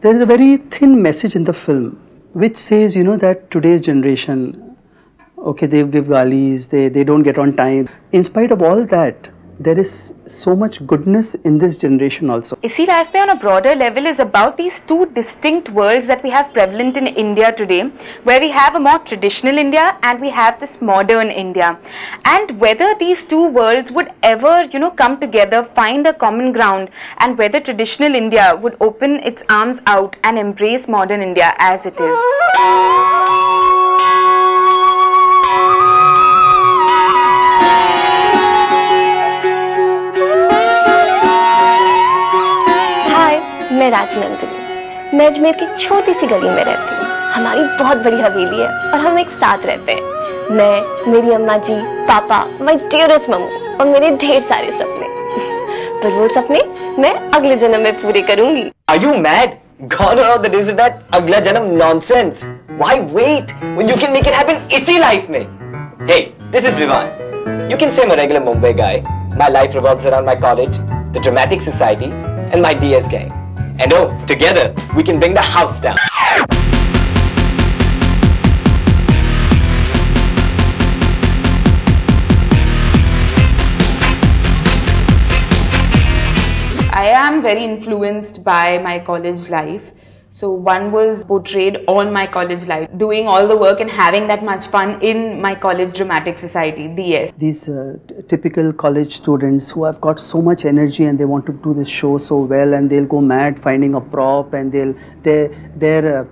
there is a very thin message in the film which says, you know, that today's generation, okay, they give galis, they don't get on time. In spite of all that, there is so much goodness in this generation also. Isi Life Mein on a broader level is about these two distinct worlds that we have prevalent in India today, where we have a more traditional India and we have this modern India. And whether these two worlds would ever, come together, find a common ground, and whether traditional India would open its arms out and embrace modern India as it is. मैं राजनंदिनी, मैं अजमेर की छोटी सी गली में रहती हूँ। हमारी बहुत बड़ी हवेली है और हम एक साथ रहते हैं। मैं, मेरी अम्मा जी, पापा, माय डियरेस्ट मम्मू और मेरे ढेर सारे सपने। पर वो सपने मैं अगले जन्म में पूरे करूंगी। Are you mad? Gone are the days of that अगला जन्म nonsense. Why wait when you can make it happen इसी life में? Hey, this is Vivan. You can say I'm a regular Mumbai guy. My life revolves around my college, the dramatic society, and my DS gang. And oh, together, we can bring the house down. I am very influenced by my college life. So one was portrayed on my college life, doing all the work and having that much fun in my college dramatic society, DS. These typical college students who have got so much energy and they want to do this show so well, and they'll go mad finding a prop, and their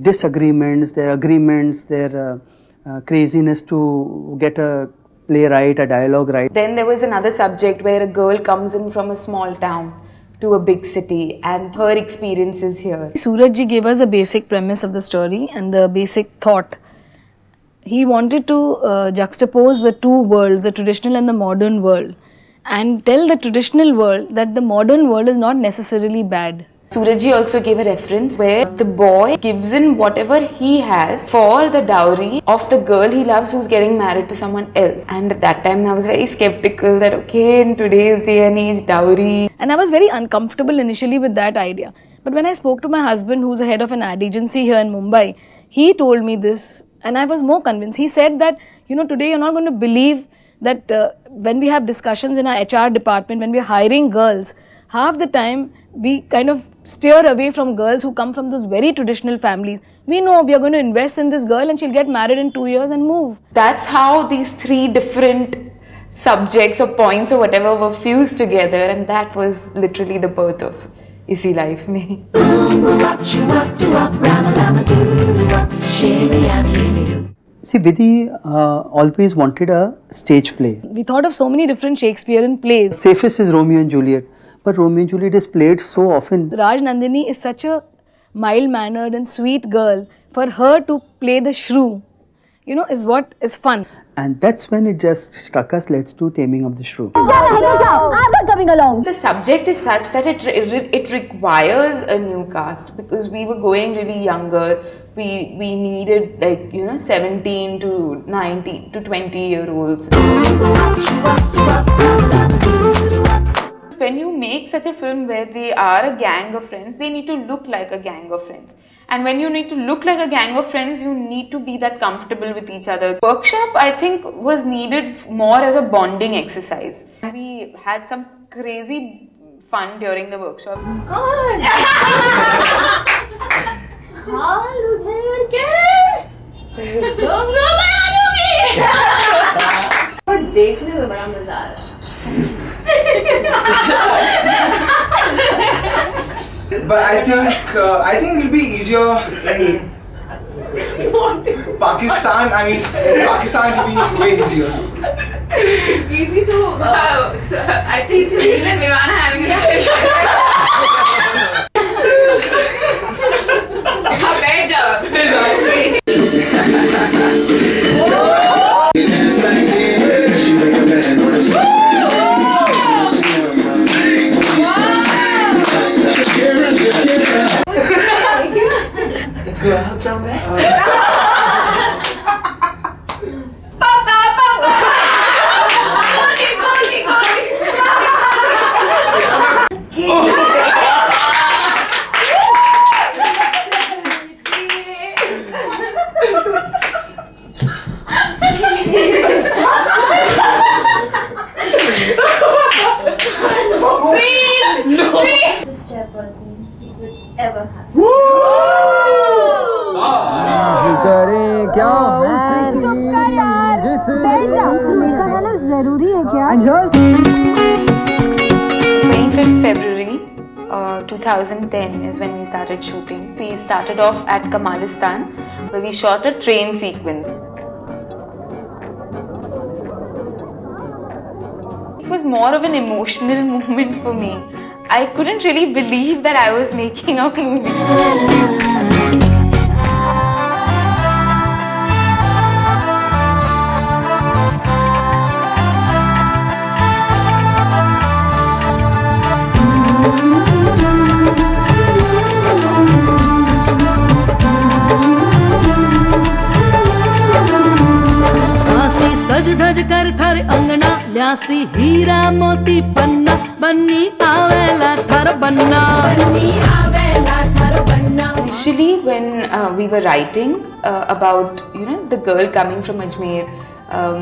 disagreements, their agreements, their craziness to get a play right, a dialogue right. Then there was another subject where a girl comes in from a small town to a big city and her experiences here. Suraj ji gave us the basic premise of the story and the basic thought. He wanted to juxtapose the two worlds, the traditional and the modern world, and tell the traditional world that the modern world is not necessarily bad. Suraj ji also gave a reference where the boy gives in whatever he has for the dowry of the girl he loves who's getting married to someone else. And at that time I was very skeptical that okay, in today's day and age, dowry. And I was very uncomfortable initially with that idea. But when I spoke to my husband, who's the head of an ad agency here in Mumbai, he told me this and I was more convinced. He said that, today you're not going to believe that when we have discussions in our HR department, when we're hiring girls, half the time we kind of steer away from girls who come from those very traditional families. We know we are going to invest in this girl and she'll get married in 2 years and move. That's how these three different subjects or points or whatever were fused together, and that was literally the birth of Isi Life Mein. See, Vidhi always wanted a stage play. We thought of so many different Shakespearean plays. Safest is Romeo and Juliet. But Romeo and Juliet is played so often. Rajnandini is such a mild-mannered and sweet girl. For her to play the shrew, is what is fun. And that's when it just struck us, let's do Taming of the Shrew. I'm not coming along. The subject is such that it requires a new cast, because we were going really younger. We needed 17 to 19 to 20-year-olds. When you make such a film where they are a gang of friends, they need to look like a gang of friends. And when you need to look like a gang of friends, you need to be that comfortable with each other. Workshop, I think, was needed more as a bonding exercise. We had some crazy fun during the workshop. God! But I think it'll be easier in Pakistan. I mean, in Pakistan it'll be way easier. Easy to. So I think Sunil and Vivana having a bad job. Let's go out somewhere. person he could ever have. February 2010 is when we started shooting. We started off at Kamalistan, where we shot a train sequence. It was more of an emotional moment for me. I couldn't really believe that I was making a movie. सज धज कर थर अंगना ल्यासी हीरा मोती पन्ना बन्नी आवेला थर बन्ना Initially, when we were writing about the girl coming from Ajmer,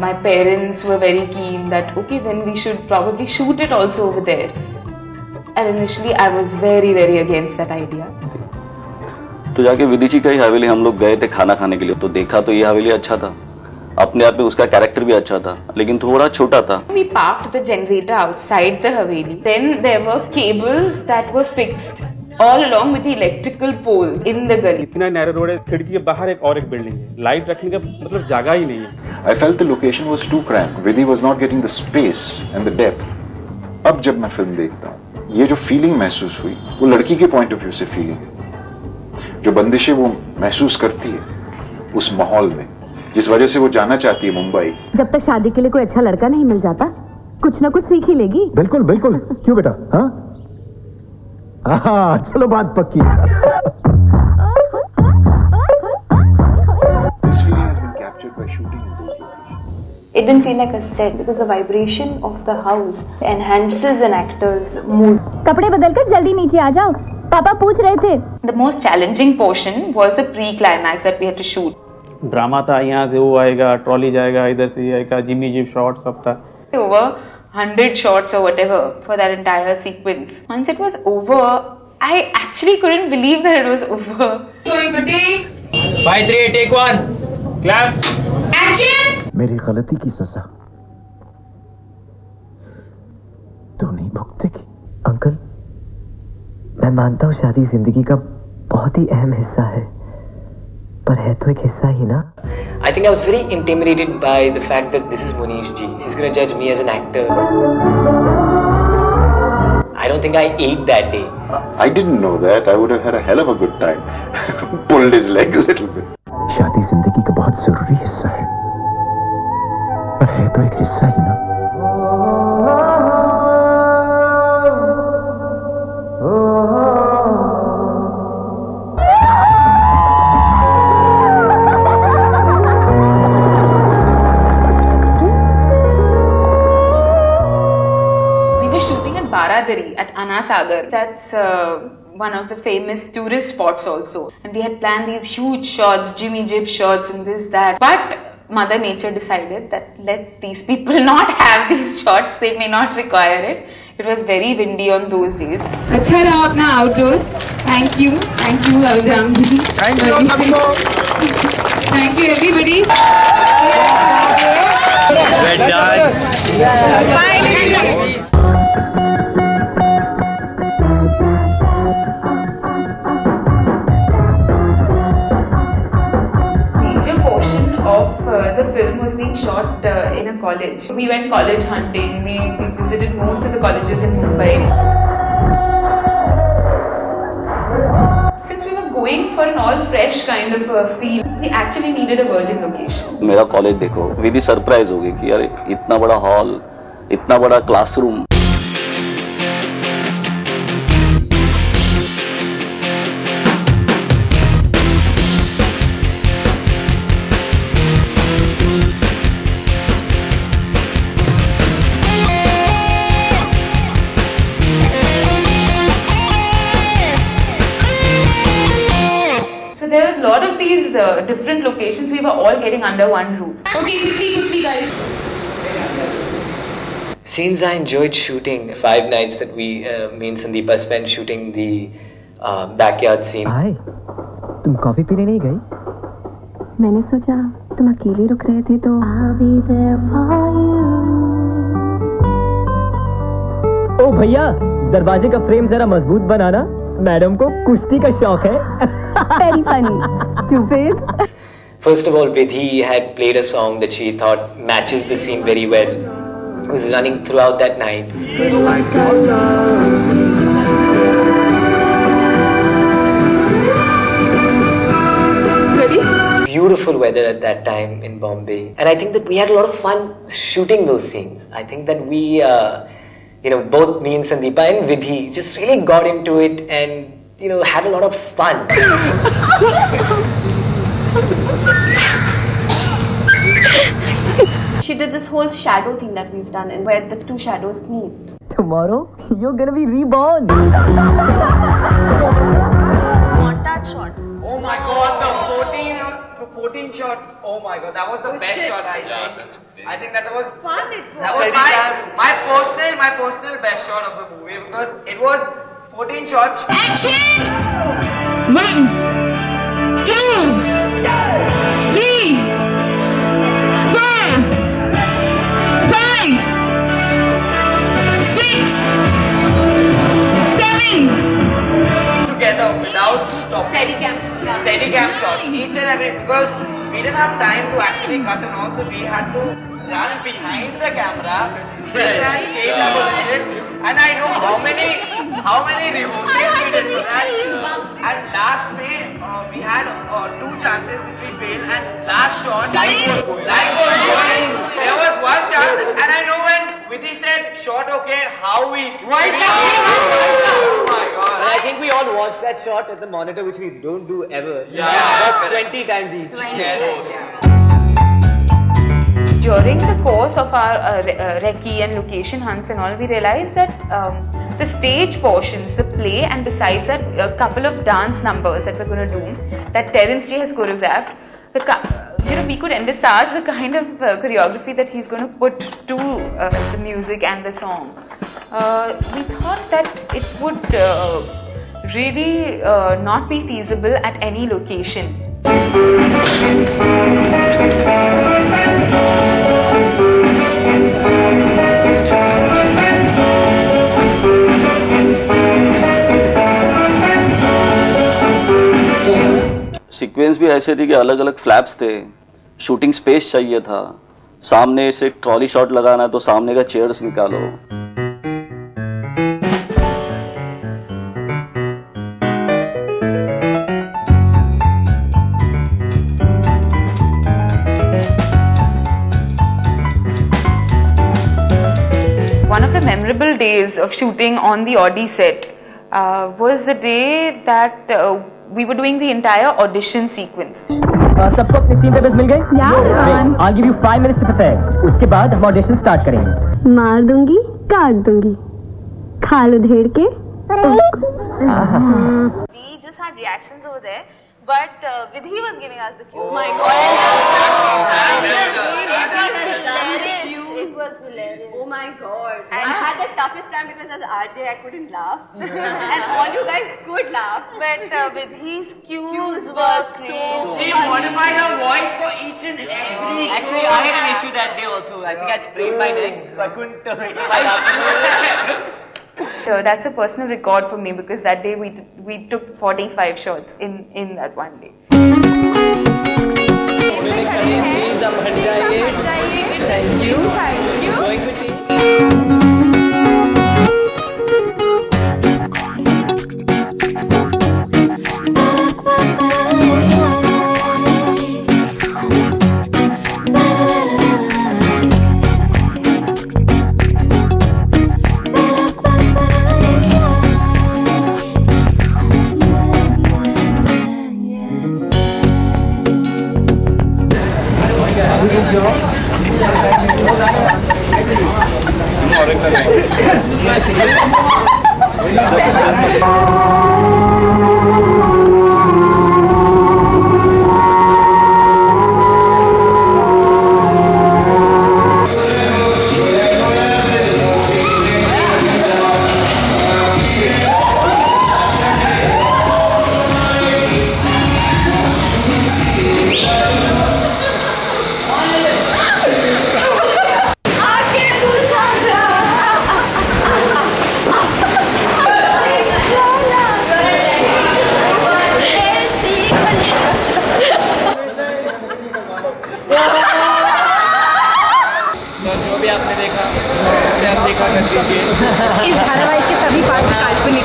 my parents were very keen that okay, then we should probably shoot it also over there. And initially, I was very against that idea. तो जाके विधि जी का ही हवेली हम लोग गए थे खाना खाने के लिए, तो देखा तो ये हवेली अच्छा था, अपने आप में उसका कैरेक्टर भी अच्छा था, लेकिन थोड़ा छोटा था. We parked the generator outside the haveli. Then there were cables that were fixed all along with the electrical poles in the gully. इतना नैरो रोड है, खिड़की के बाहर एक और एक बिल्डिंग है, लाइट रखने का मतलब जगह ही नहीं है. I felt the location was too cramped. Vidhi was not getting the space and the depth. अब जब मैं फिल्म देखता हूँ, ये जो फीलिंग महसूस हुई, वो लड़की के पॉइंट ऑफ व्यू से फीलिंग है. जो बंदिशें वो महसूस करती है उस माहौल में, जिस वजह से वो जाना चाहती है मुंबई. जब तक शादी के लिए कोई अच्छा लड़का नहीं मिल जाता, कुछ ना कुछ सीख ही लेगी. बिल्कुल बिल्कुल. क्यों बेटा? हाँ, चलो बात पक्की. This feeling has been captured by shooting in those locations. It didn't feel like a set because the vibration of the house enhances an actor's mood. कपड़े बदलकर जल्दी नीचे आ जाओ, पापा पूछ रहे थे. The most challenging portion was the pre-climax that we had to shoot. Drama था, यहाँ से वो आएगा, ट्रॉली जाएगा, इधर से आएगा, जिमी जिप शॉट सब था. Over 100 shots or whatever for that entire sequence. Once it was over, I actually couldn't believe that it was over. Going for take. 5, 3, take 1. Clap. Action. मेरी गलती की सजा तो नहीं भुगतेगी. अंकल, मैं मानता हूँ शादी जिंदगी का बहुत ही अहम हिस्सा है, पर है तो एक हिस्सा ही ना. I think I was very intimidated by the fact that this is Munish ji. He's going to judge me as an actor. I don't think I ate that day. I didn't know that. I would have had a hell of a good time. Pulled his leg a little bit. शादी जिंदगी का बहुत जरूरी हिस्सा है, पर है तो एक हिस्सा ही ना. At Anasagar. That's one of the famous tourist spots also. And we had planned these huge shots, Jimmy Jib shots and this, that. But Mother Nature decided that let these people not have these shots. They may not require it. It was very windy on those days. अच्छा रहा अपना outdoor. Thank you Abhiram ji. Thank you everybody. Well done. Finally. Of the film was being shot in a college. We went college hunting. We visited most of the colleges in Mumbai. Since we were going for an all fresh kind of feel, we actually needed a virgin location. मेरा college देखो, विधि surprise हो गई कि यार इतना बड़ा hall, इतना बड़ा classroom. There are a lot of these different locations. We were all getting under one roof. Okay, quickly guys. Scenes I enjoyed shooting. 5 nights that we, me and Sandeepa spent shooting the backyard scene. हाय, तुम coffee पीने नहीं गई? मैंने सोचा तुम अकेले रुक रहे थे तो I'll be there for you. ओ भैया, दरवाजे का फ्रेम जरा मजबूत बनाना, मैडम को कुश्ती का शौक है. Very funny. Stupid. First of all, Vidhi had played a song that she thought matches the scene very well. It was running throughout that night. Really? Beautiful weather at that time in Bombay. And I think that we had a lot of fun shooting those scenes. I think that we, both me and Sandeepa and Vidhi just really got into it and, had a lot of fun. She did this whole shadow thing that we've done and where the two shadows meet. Tomorrow, you're gonna be reborn. Montage shot. Oh my god, the 14 shots. Oh my god, that was the best shot I think. I think that was fun. That was my personal best shot of the movie because it was 14 shots. Action! 1, 2, 3. 7 without stopping. Steady cam shots, each and every, because we didn't have time to actually cut and all, so we had to run behind the camera, sit and change our position. And I know how many revolves we did for that. And last May, we had 2 chances which we failed, and last shot, light was going. There was 1 chance, and I know when Vidhi said, shot okay, how we right now. Oh my god. And I think we all watched that shot at the monitor, which we don't do ever. Yeah. 20 times each. During the course of our recce and location hunts and all, we realized that the stage portions, the play, and besides that, a couple of dance numbers that we're going to do, that Terence Ji has choreographed, we could envisage the kind of choreography that he's going to put to the music and the song. We thought that it would really not be feasible at any location. Sequence भी ऐसे थी कि अलग अलग flaps थे, shooting space चाहिए था, सामने से ट्रॉली शॉट लगाना है तो सामने का चेयर्स निकालो. One of the memorable days of shooting on the Audi set was the day that we were doing the entire audition sequence. सबको अपनी सीन पे बस मिल गई? Yeah. I'll give you 5 minutes to prepare. उसके बाद हम audition start करेंगे. मार दूंगी, काट दूंगी, खाल उधेड़ के. We just had reactions over there, but Vidhi was giving us the cue. Oh my god! It was hilarious. Oh my god! And I had the toughest time because as RJ I couldn't laugh, and all you guys could laugh. But Vidhi's cues were crazy. She modified her voice for each and every. Actually, I had an issue that day also. I think I sprained my neck, so I couldn't keep my laugh. That's a personal record for me because that day we took 45 shots in that one day. Thank you. Going with you.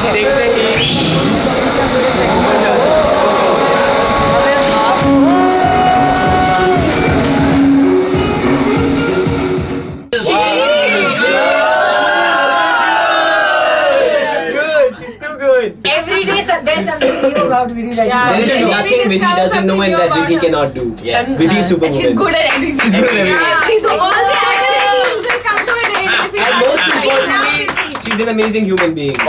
देखते Every day there's something new about Vidhi right now. There is nothing Vidhi doesn't know and that Vidhi cannot do. Yes. Vidhi is superwoman. She's good at everything. She's good at everything. She's all the actors will come to it. And most importantly, she's an amazing human being. I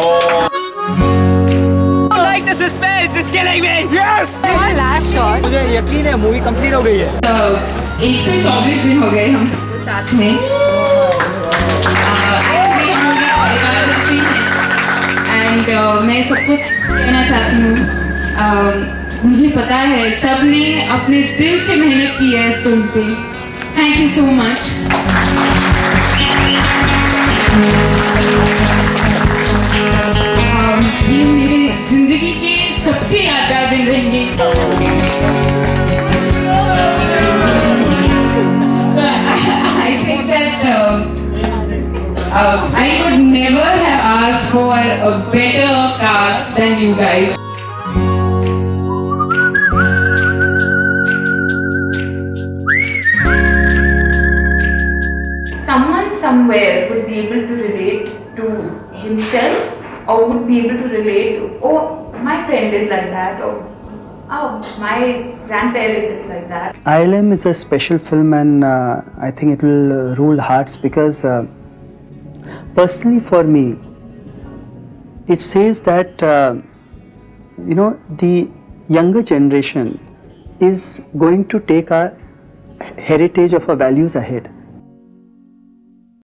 like the suspense. It's killing me. Yes. Last shot. मुझे यकीन है movie complete हो गई है. 124 दिन हो गए हम सबके साथ में. Actually हम लोग परिवार जैसे हैं. And मैं सबको कहना चाहती हूँ, मुझे पता है सबने अपने दिल से मेहनत की है इस फिल्म पे. Thank you so much. ये मेरे जिंदगी के सबसे यादगार दिन रहेंगे. I think that I would never have asked for a better cast than you guys. Someone somewhere would be able to relate to himself, or would be able to relate to, oh, my friend is like that, or oh, my grandparent is like that. ILM is a special film, and I think it will rule hearts because personally for me, it says that the younger generation is going to take our heritage of our values ahead.